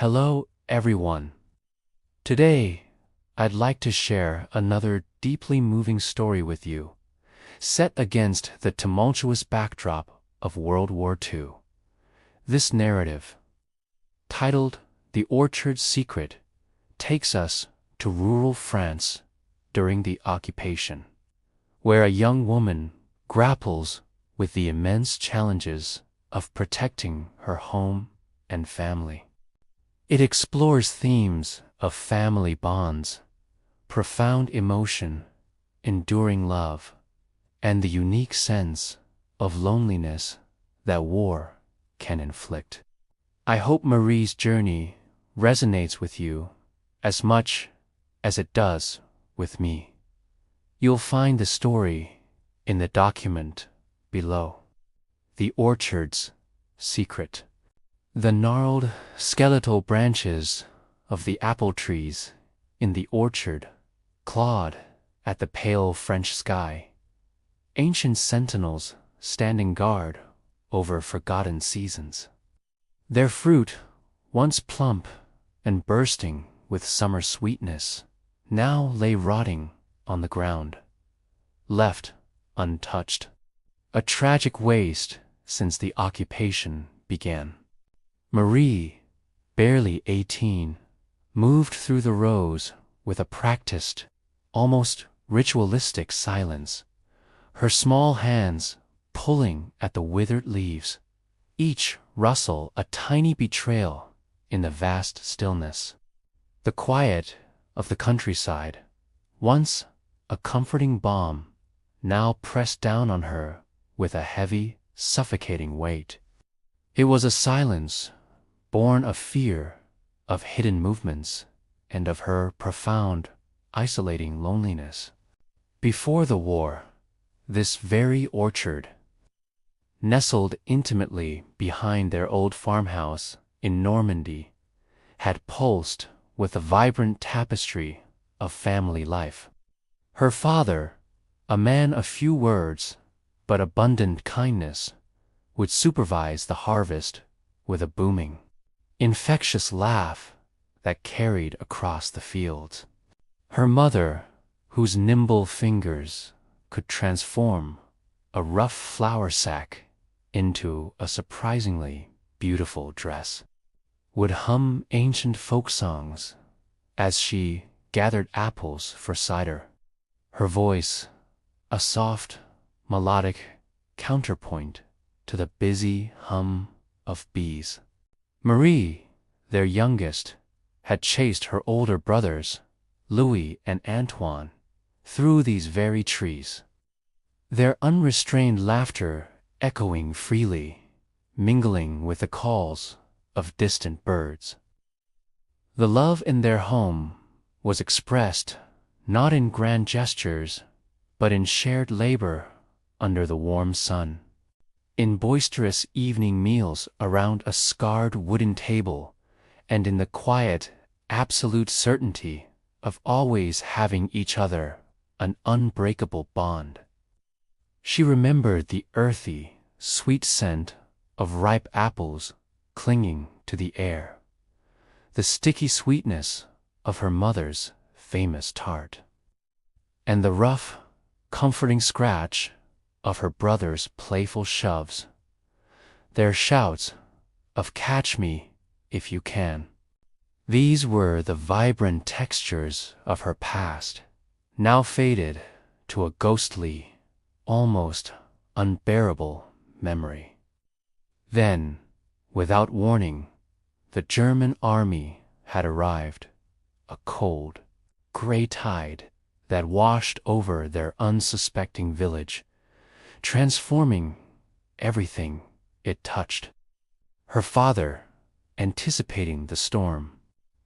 Hello, everyone. Today, I'd like to share another deeply moving story with you, set against the tumultuous backdrop of World War II. This narrative, titled The Orchard's Secret, takes us to rural France during the occupation, where a young woman grapples with the immense challenges of protecting her home and family. It explores themes of family bonds, profound emotion, enduring love, and the unique sense of loneliness that war can inflict. I hope Marie's journey resonates with you as much as it does with me. You'll find the story in the document below. The Orchard's Secret. The gnarled, skeletal branches of the apple trees in the orchard clawed at the pale French sky, ancient sentinels standing guard over forgotten seasons. Their fruit, once plump and bursting with summer sweetness, now lay rotting on the ground, left untouched. A tragic waste since the occupation began. Marie, barely 18, moved through the rows with a practiced, almost ritualistic silence, her small hands pulling at the withered leaves, each rustle a tiny betrayal in the vast stillness. The quiet of the countryside, once a comforting balm, now pressed down on her with a heavy, suffocating weight. It was a silence born of fear, of hidden movements, and of her profound, isolating loneliness. Before the war, this very orchard, nestled intimately behind their old farmhouse in Normandy, had pulsed with a vibrant tapestry of family life. Her father, a man of few words but abundant kindness, would supervise the harvest with a booming, infectious laugh that carried across the fields. Her mother, whose nimble fingers could transform a rough flour sack into a surprisingly beautiful dress, would hum ancient folk songs as she gathered apples for cider, her voice a soft, melodic counterpoint to the busy hum of bees. Marie, their youngest, had chased her older brothers, Louis and Antoine, through these very trees, their unrestrained laughter echoing freely, mingling with the calls of distant birds. The love in their home was expressed not in grand gestures, but in shared labor under the warm sun, in boisterous evening meals around a scarred wooden table, and in the quiet, absolute certainty of always having each other, an unbreakable bond. She remembered the earthy, sweet scent of ripe apples clinging to the air, the sticky sweetness of her mother's famous tart, and the rough, comforting scratch of her brother's playful shoves, their shouts of "catch me if you can." These were the vibrant textures of her past, now faded to a ghostly, almost unbearable memory. Then, without warning, the German army had arrived, a cold, gray tide that washed over their unsuspecting village, transforming everything it touched. Her father, anticipating the storm,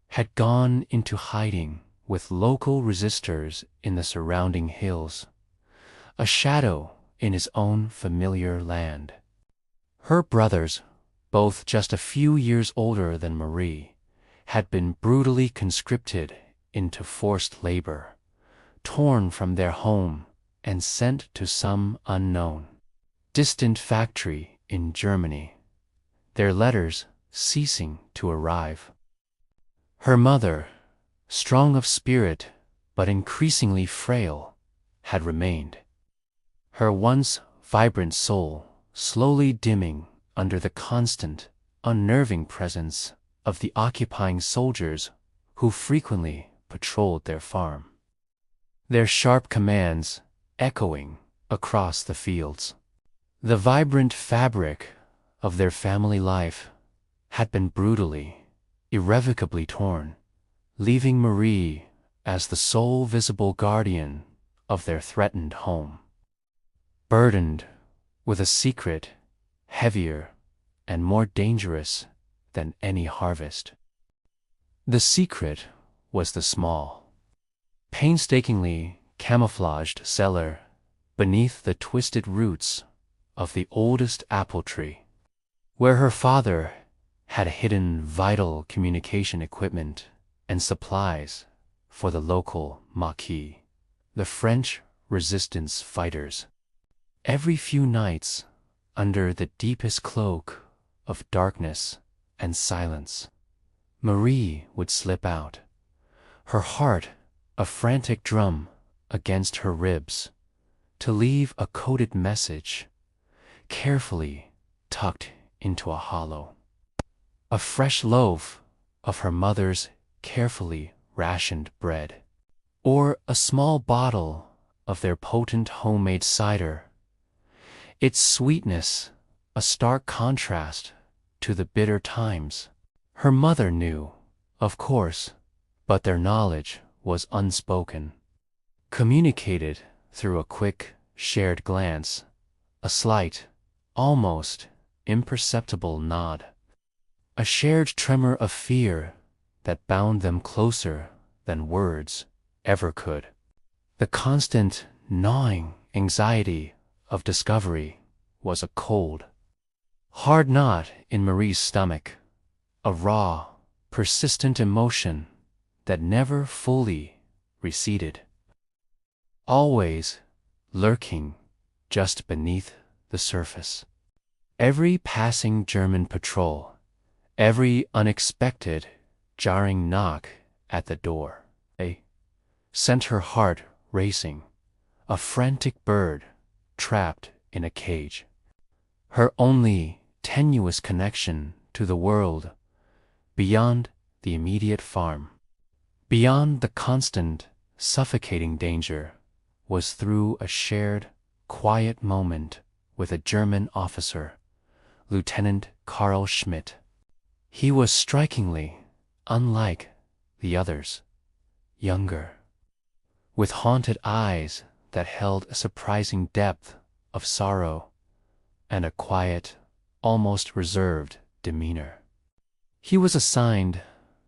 had gone into hiding with local resistors in the surrounding hills, a shadow in his own familiar land. Her brothers, both just a few years older than Marie, had been brutally conscripted into forced labor, torn from their home and sent to some unknown, distant factory in Germany, their letters ceasing to arrive. Her mother, strong of spirit but increasingly frail, had remained. Her once vibrant soul slowly dimming under the constant, unnerving presence of the occupying soldiers who frequently patrolled their farm, their sharp commands echoing across the fields. The vibrant fabric of their family life had been brutally, irrevocably torn, leaving Marie as the sole visible guardian of their threatened home, burdened with a secret heavier and more dangerous than any harvest. The secret was the small, painstakingly camouflaged cellar beneath the twisted roots of the oldest apple tree, where her father had hidden vital communication equipment and supplies for the local Maquis, the French resistance fighters. Every few nights, under the deepest cloak of darkness and silence, Marie would slip out, her heart a frantic drum against her ribs, to leave a coded message, carefully tucked into a hollow. A fresh loaf of her mother's carefully rationed bread, or a small bottle of their potent homemade cider, its sweetness a stark contrast to the bitter times. Her mother knew, of course, but their knowledge was unspoken, communicated through a quick, shared glance, a slight, almost imperceptible nod, a shared tremor of fear that bound them closer than words ever could. The constant, gnawing anxiety of discovery was a cold, hard knot in Marie's stomach, a raw, persistent emotion that never fully receded, always lurking just beneath the surface. Every passing German patrol, every unexpected, jarring knock at the door, sent her heart racing, a frantic bird trapped in a cage. Her only tenuous connection to the world beyond the immediate farm, beyond the constant, suffocating danger, was through a shared, quiet moment with a German officer, Lieutenant Karl Schmidt. He was strikingly unlike the others, younger, with haunted eyes that held a surprising depth of sorrow and a quiet, almost reserved demeanor. He was assigned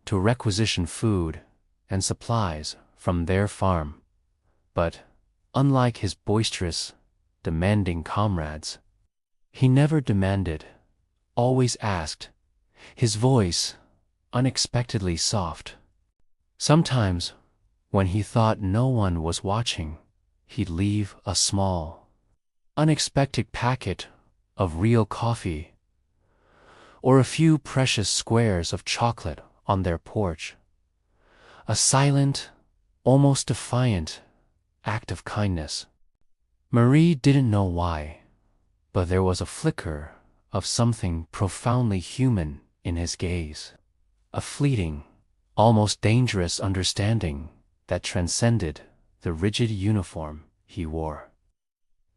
to requisition food and supplies from their farm, but unlike his boisterous, demanding comrades, he never demanded, always asked, his voice unexpectedly soft. Sometimes, when he thought no one was watching, he'd leave a small, unexpected packet of real coffee or a few precious squares of chocolate on their porch, a silent, almost defiant act of kindness. Marie didn't know why, but there was a flicker of something profoundly human in his gaze, a fleeting, almost dangerous understanding that transcended the rigid uniform he wore,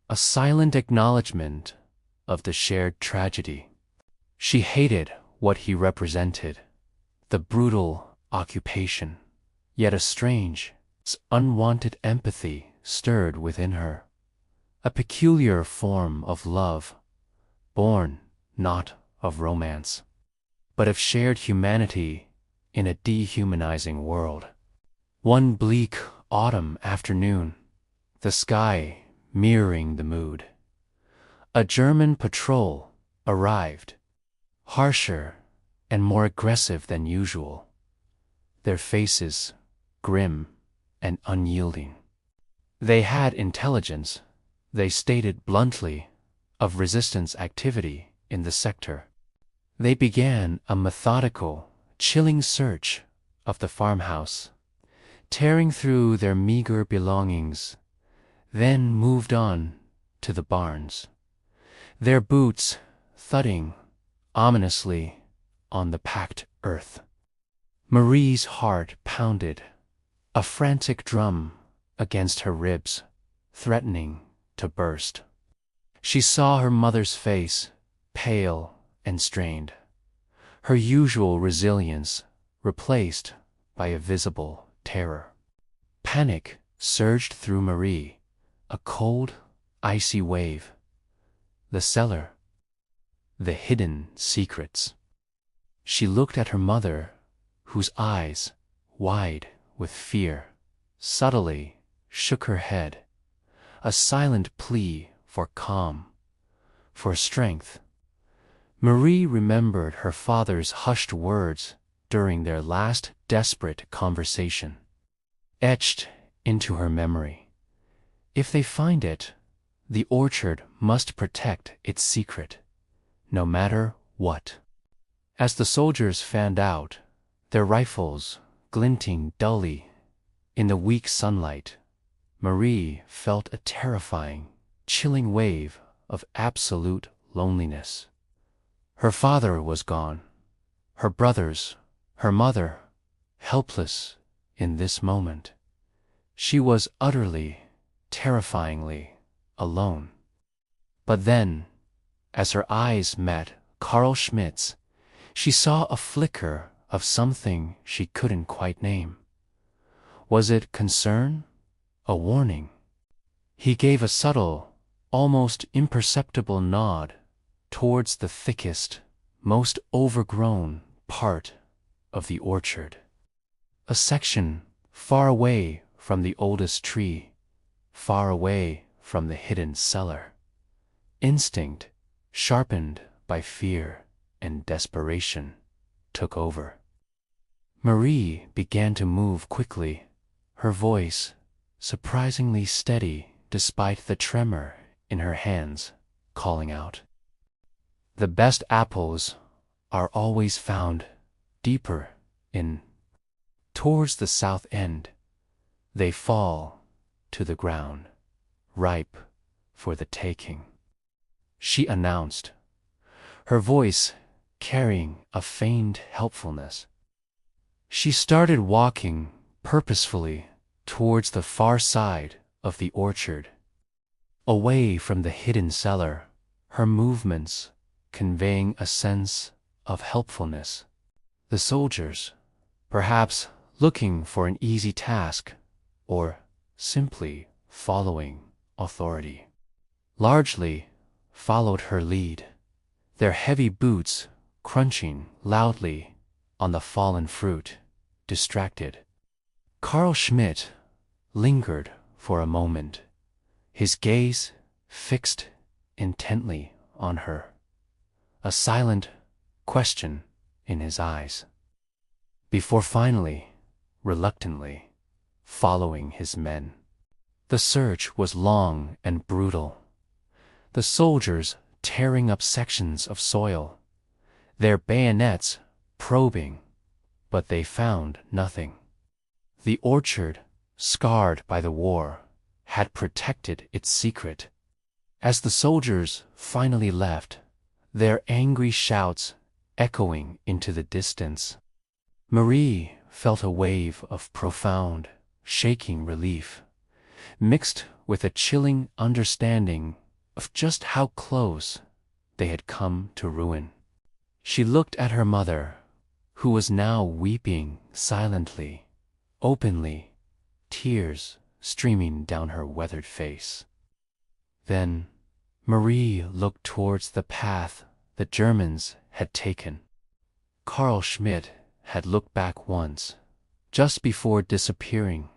a silent acknowledgement of the shared tragedy. She hated what he represented, the brutal occupation, yet a strange, unwanted empathy stirred within her, a peculiar form of love, born not of romance, but of shared humanity in a dehumanizing world. One bleak autumn afternoon, the sky mirroring the mood, a German patrol arrived, harsher and more aggressive than usual, their faces grim and unyielding. They had intelligence, they stated bluntly, of resistance activity in the sector. They began a methodical, chilling search of the farmhouse, tearing through their meager belongings, then moved on to the barns, their boots thudding ominously on the packed earth. Marie's heart pounded, a frantic drum against her ribs, threatening to burst. She saw her mother's face, pale and strained, her usual resilience replaced by a visible terror. Panic surged through Marie, a cold, icy wave. The cellar, the hidden secrets. She looked at her mother, whose eyes, wide with fear, subtly shook her head, a silent plea for calm, for strength. Marie remembered her father's hushed words during their last desperate conversation, etched into her memory. If they find it, the orchard must protect its secret, no matter what. As the soldiers fanned out, their rifles glinting dully in the weak sunlight, Marie felt a terrifying, chilling wave of absolute loneliness. Her father was gone, her brothers, her mother, helpless in this moment. She was utterly, terrifyingly alone. But then, as her eyes met Karl Schmidt's, she saw a flicker of something she couldn't quite name. Was it concern? A warning? He gave a subtle, almost imperceptible nod towards the thickest, most overgrown part of the orchard. A section far away from the oldest tree, far away from the hidden cellar. Instinct, sharpened by fear and desperation, took over. Marie began to move quickly, her voice surprisingly steady despite the tremor in her hands, calling out. The best apples are always found deeper in. Towards the south end, they fall to the ground, ripe for the taking, she announced, her voice carrying a feigned helpfulness. She started walking purposefully towards the far side of the orchard, away from the hidden cellar, her movements conveying a sense of helpfulness. The soldiers, perhaps looking for an easy task, or simply following authority, largely followed her lead, their heavy boots crunching loudly on the fallen fruit, distracted. Karl Schmidt lingered for a moment, his gaze fixed intently on her, a silent question in his eyes, before finally, reluctantly, following his men. The search was long and brutal, the soldiers tearing up sections of soil, their bayonets probing, but they found nothing. The orchard, scarred by the war, had protected its secret. As the soldiers finally left, their angry shouts echoing into the distance, Marie felt a wave of profound, shaking relief, mixed with a chilling understanding of just how close they had come to ruin. She looked at her mother, who was now weeping silently, openly, tears streaming down her weathered face. Then Marie looked towards the path the Germans had taken. Karl Schmidt had looked back once, just before disappearing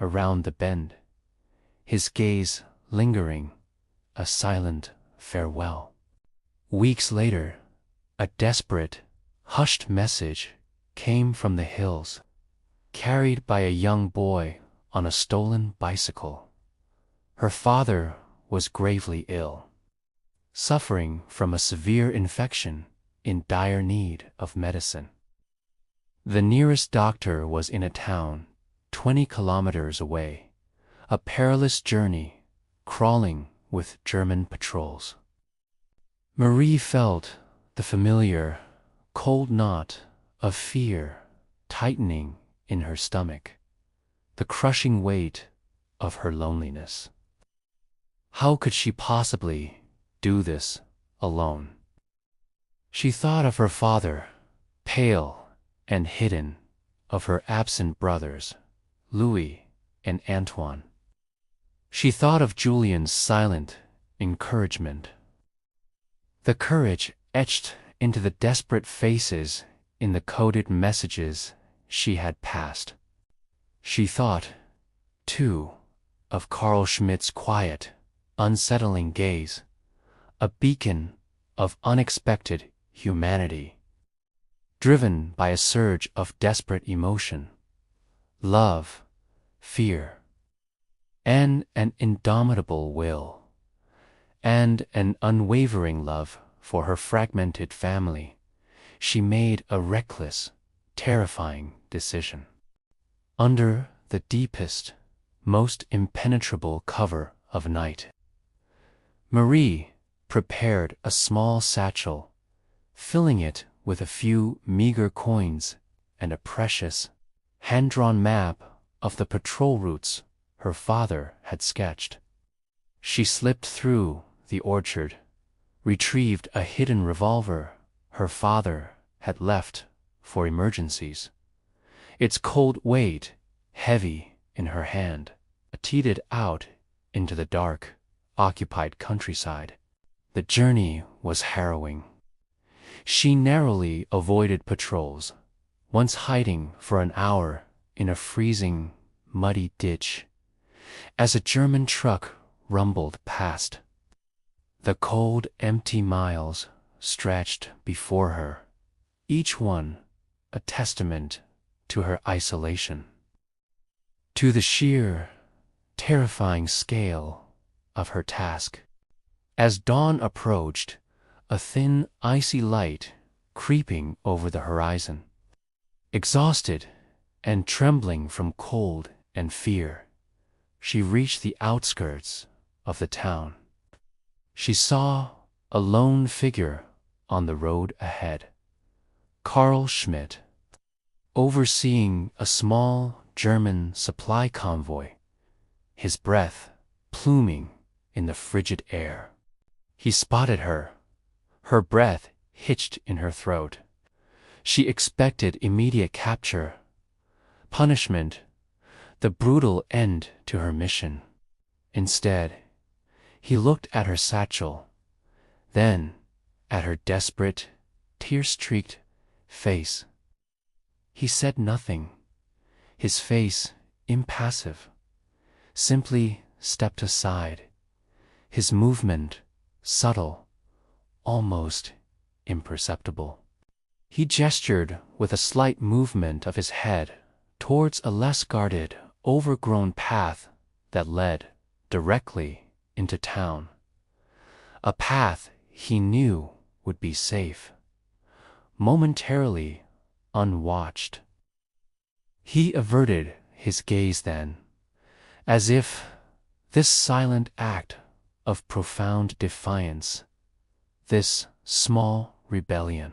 around the bend, his gaze lingering, a silent farewell. Weeks later, a desperate, hushed message came from the hills, carried by a young boy on a stolen bicycle. Her father was gravely ill, suffering from a severe infection in dire need of medicine. The nearest doctor was in a town 20 kilometers away, a perilous journey, crawling with German patrols. Marie felt the familiar, cold knot of fear tightening in her stomach, the crushing weight of her loneliness. How could she possibly do this alone? She thought of her father, pale and hidden, of her absent brothers, Louis and Antoine. She thought of Julien's silent encouragement, the courage etched into the desperate faces in the coded messages she had passed. She thought, too, of Karl Schmidt's quiet, unsettling gaze, a beacon of unexpected humanity, driven by a surge of desperate emotion, love, fear, and an indomitable will, and an unwavering love for her fragmented family. She made a reckless, terrifying decision. Under the deepest, most impenetrable cover of night, Marie prepared a small satchel, filling it with a few meager coins and a precious, hand-drawn map of the patrol routes her father had sketched. She slipped through the orchard, retrieved a hidden revolver her father had left for emergencies. Its cold weight heavy in her hand, teetered out into the dark, occupied countryside. The journey was harrowing. She narrowly avoided patrols, once hiding for an hour in a freezing, muddy ditch, as a German truck rumbled past. The cold, empty miles stretched before her, each one a testament to her isolation, to the sheer, terrifying scale of her task. As dawn approached, a thin, icy light creeping over the horizon. Exhausted and trembling from cold and fear, she reached the outskirts of the town. She saw a lone figure on the road ahead, Karl Schmidt, overseeing a small German supply convoy, his breath pluming in the frigid air. He spotted her, her breath hitched in her throat. She expected immediate capture, punishment, the brutal end to her mission. Instead, he looked at her satchel, then at her desperate, tear-streaked face. He said nothing, his face impassive, simply stepped aside, his movement subtle, almost imperceptible. He gestured with a slight movement of his head towards a less guarded, overgrown path that led directly into town. A path he knew would be safe, momentarily unwatched. He averted his gaze then, as if this silent act of profound defiance, this small rebellion,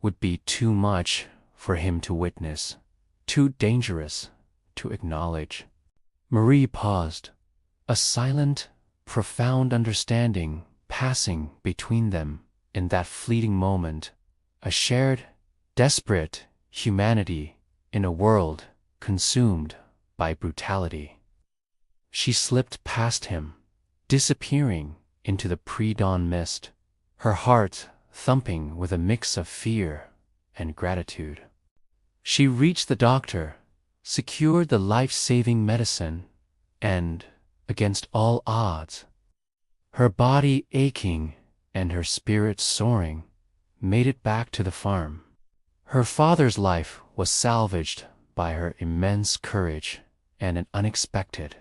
would be too much for him to witness, too dangerous to acknowledge. Marie paused, a silent, profound understanding passing between them in that fleeting moment, a shared, desperate humanity in a world consumed by brutality. She slipped past him, disappearing into the pre-dawn mist, her heart thumping with a mix of fear and gratitude. She reached the doctor, secured the life-saving medicine, and, against all odds, her body aching and her spirit soaring, made it back to the farm. Her father's life was salvaged by her immense courage and an unexpected,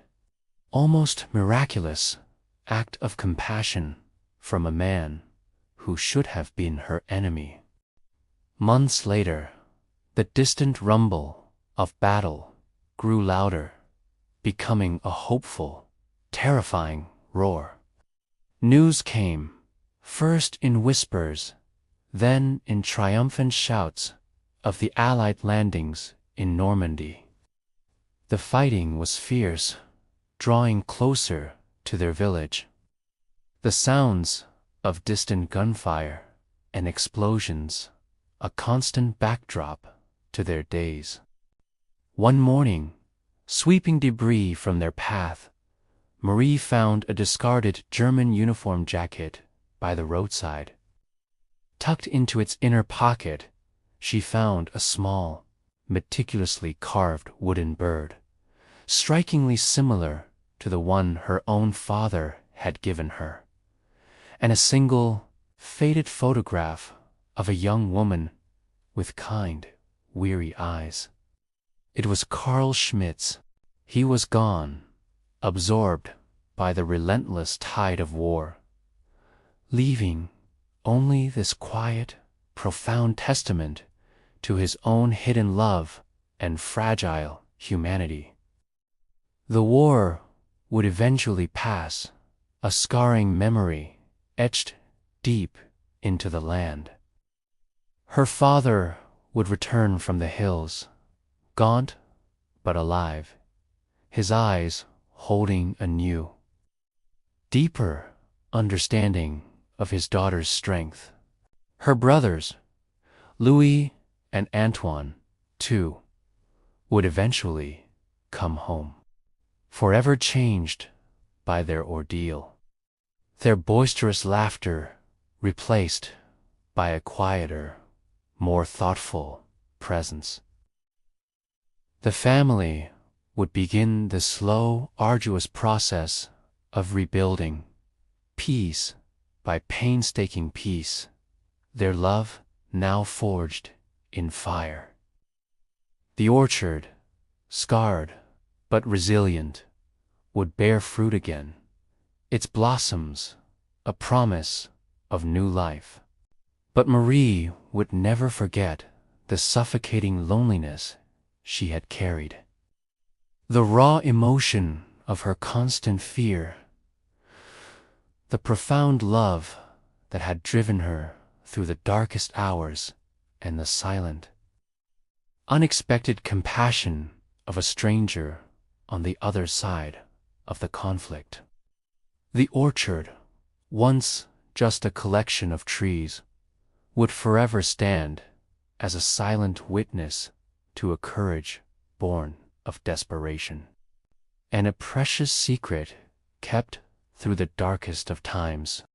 almost miraculous, act of compassion from a man who should have been her enemy. Months later, The distant rumble of battle grew louder, becoming a hopeful, terrifying roar. News came, first in whispers, then in triumphant shouts, of the Allied landings in Normandy. The fighting was fierce, drawing closer to their village. The sounds of distant gunfire and explosions, a constant backdrop to their days. One morning, sweeping debris from their path, Marie found a discarded German uniform jacket by the roadside. Tucked into its inner pocket, she found a small, meticulously carved wooden bird, strikingly similar to the one her own father had given her, and a single, faded photograph of a young woman with kind, weary eyes. It was Karl Schmidt's. He was gone, absorbed by the relentless tide of war, leaving only this quiet, profound testament to his own hidden love and fragile humanity. The war would eventually pass, a scarring memory etched deep into the land. Her father would return from the hills, gaunt but alive, his eyes holding a new, deeper understanding of his daughter's strength. Her brothers, Louis and Antoine, too, would eventually come home, forever changed by their ordeal, their boisterous laughter replaced by a quieter, more thoughtful presence. The family would begin the slow, arduous process of rebuilding, piece by painstaking piece, their love now forged in fire. The orchard, scarred but resilient, would bear fruit again, its blossoms a promise of new life. But Marie would never forget the suffocating loneliness she had carried, the raw emotion of her constant fear, the profound love that had driven her through the darkest hours and the silent, unexpected compassion of a stranger on the other side of the conflict. The orchard, once just a collection of trees, would forever stand as a silent witness to a courage born of desperation, and a precious secret kept through the darkest of times.